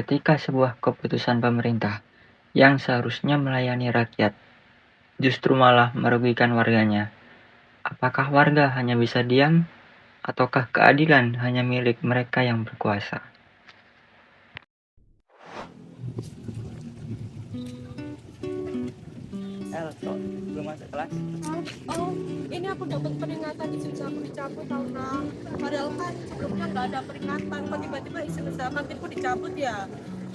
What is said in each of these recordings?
ketika sebuah keputusan pemerintah yang seharusnya melayani rakyat justru malah merugikan warganya? Apakah warga hanya bisa diam, ataukah keadilan hanya milik mereka yang berkuasa? Kok belum masuk kelas? Oh, ini aku dapat peringatan izin usaha aku dicabut tau Kak. Padahal kan sebelumnya nggak ada peringatan, kok tiba-tiba izin usaha kantinku dicabut ya.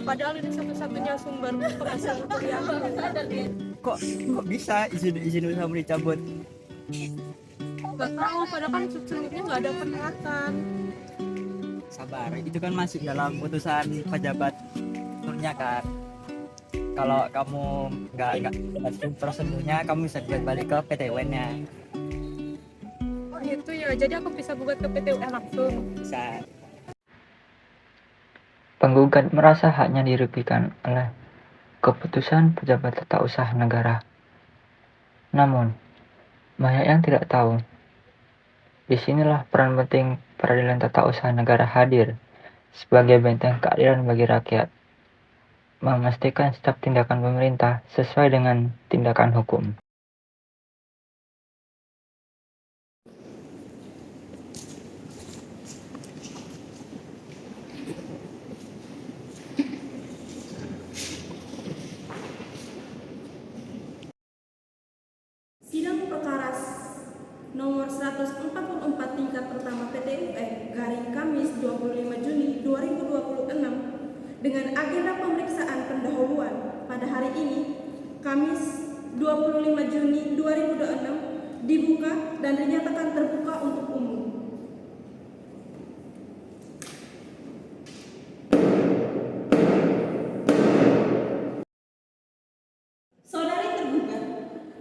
Padahal ini satu-satunya sumber penghasilan kuliah aku. Kok bisa izin usaha dicabut? Nggak tahu, padahal kan sebelumnya nggak ada peringatan. Sabar, itu kan masuk dalam putusan pejabat turunnya kan. Kalau kamu nggak prosedurnya, kamu bisa balik ke PT UN-nya. Oh gitu ya, jadi aku bisa gugat ke PT UN langsung. Bisa. Penggugat merasa haknya dirugikan oleh keputusan pejabat tata usaha negara. Namun, banyak yang tidak tahu. Disinilah peran penting peradilan tata usaha negara hadir sebagai benteng keadilan bagi rakyat, memastikan setiap tindakan pemerintah sesuai dengan tindakan hukum. Sidang perkara nomor 144 tingkat pertama PT UN garing Kamis 25 Juni 2026 dengan agenda pemeriksaan pendahuluan pada hari ini Kamis 25 Juni 2026 dibuka dan dinyatakan terbuka untuk umum. Saudari tergugat,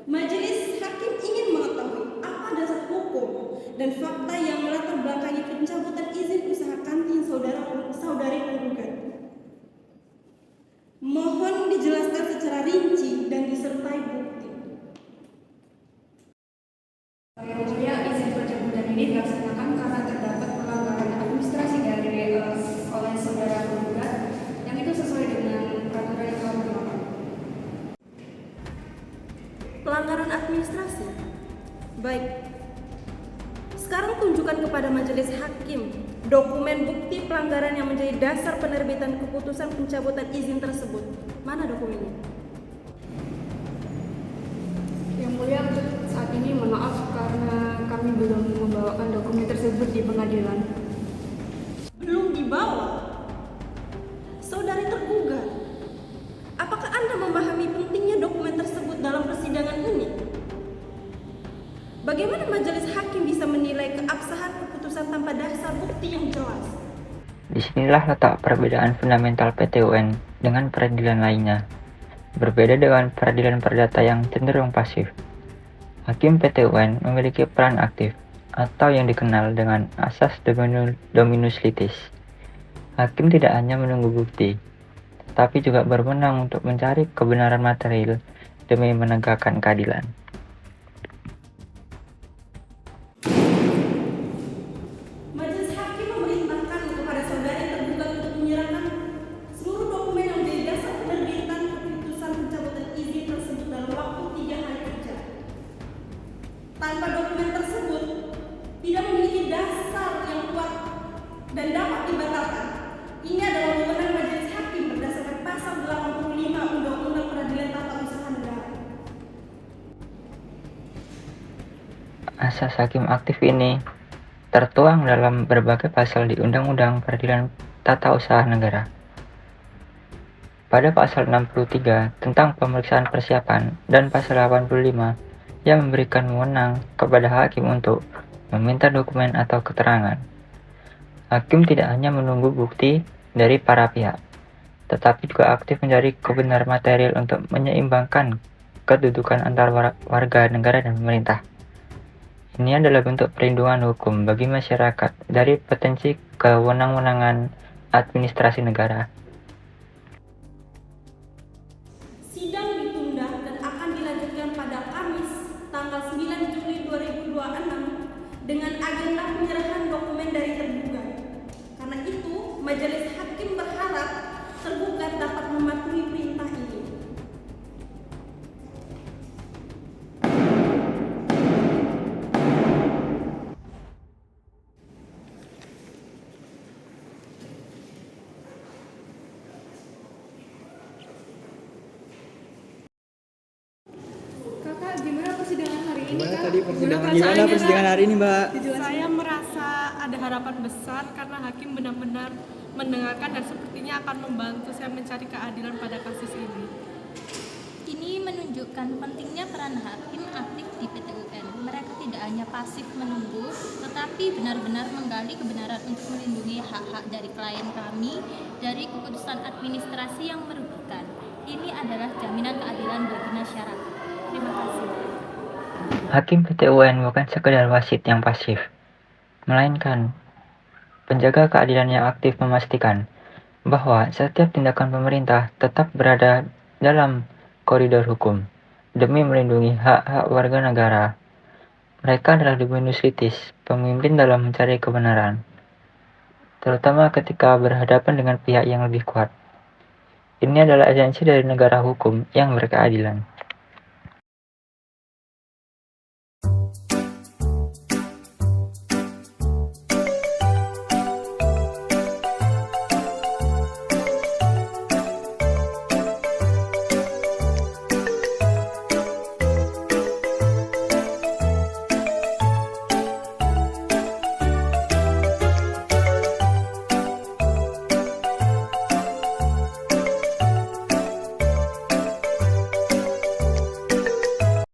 Majelis Hakim ingin mengetahui apa dasar hukum dan fakta yang melatar belakangi pencabutan izin usaha kantin saudari tergugat. Mohon dijelaskan secara rinci dan disertai bukti. Yang mulia, izin pencabutan ini dilaksanakan karena terdapat pelanggaran administrasi oleh saudara tergugat yang itu sesuai dengan peraturan yang telah berlaku. Pelanggaran administrasi. Baik. Sekarang tunjukkan kepada Majelis Hakim dokumen bukti pelanggaran yang menjadi dasar penerbitan keputusan pencabutan izin tersebut. Mana dokumennya? Yang mulia, untuk saat ini mohon maaf karena kami belum membawakan dokumen tersebut di pengadilan. Belum dibawa. Saudari tergugat, apakah Anda memahami pentingnya dokumen tersebut dalam persidangan ini? Bagaimana majelis hakim bisa menilai keabsahan keputusan tanpa dasar bukti yang jelas? Disinilah letak perbedaan fundamental PT UN dengan peradilan lainnya. Berbeda dengan peradilan perdata yang cenderung pasif, hakim PT UN memiliki peran aktif atau yang dikenal dengan asas dominus litis. Hakim tidak hanya menunggu bukti, tetapi juga berwenang untuk mencari kebenaran material demi menegakkan keadilan. Majelis hakim memerintahkan kepada saudari tergugat untuk menyerahkan seluruh dokumen yang menjadi dasar penerbitan keputusan pencabutan izin tersebut dalam waktu 3 hari kerja. Tanpa dokumen tersebut tidak memiliki dasar yang kuat dan dapat dibatalkan. Ini adalah wewenang majelis hakim berdasarkan pasal 85 Undang-Undang Peradilan Tata Usaha Negara. Asas hakim aktif ini tertuang dalam berbagai pasal di Undang-Undang Peradilan Tata Usaha Negara. Pada pasal 63 tentang pemeriksaan persiapan dan pasal 85 yang memberikan wewenang kepada hakim untuk meminta dokumen atau keterangan. Hakim tidak hanya menunggu bukti dari para pihak, tetapi juga aktif mencari kebenaran material untuk menyeimbangkan kedudukan antar warga negara dan pemerintah. Ini adalah bentuk perlindungan hukum bagi masyarakat dari potensi kewenang-wenangan administrasi negara. Sidang ditunda dan akan dilanjutkan pada Kamis tanggal 9 Juli 2026 dengan agenda penyerahan dokumen dari tergugat. Karena itu, majelis hakim berharap tergugat Gimana persidangan hari ini, Mbak? Saya merasa ada harapan besar karena hakim benar-benar mendengarkan dan sepertinya akan membantu saya mencari keadilan pada kasus ini. Ini menunjukkan pentingnya peran hakim aktif di PT UN. Mereka tidak hanya pasif menunggu, tetapi benar-benar menggali kebenaran untuk melindungi hak-hak dari klien kami dari keputusan administrasi yang merugikan. Ini adalah jaminan keadilan bagi masyarakat. Terima kasih. Hakim PT UN bukan sekedar wasit yang pasif, melainkan penjaga keadilan yang aktif memastikan bahwa setiap tindakan pemerintah tetap berada dalam koridor hukum demi melindungi hak-hak warga negara. Mereka adalah Dominus Litis, pemimpin dalam mencari kebenaran, terutama ketika berhadapan dengan pihak yang lebih kuat. Ini adalah esensi dari negara hukum yang berkeadilan.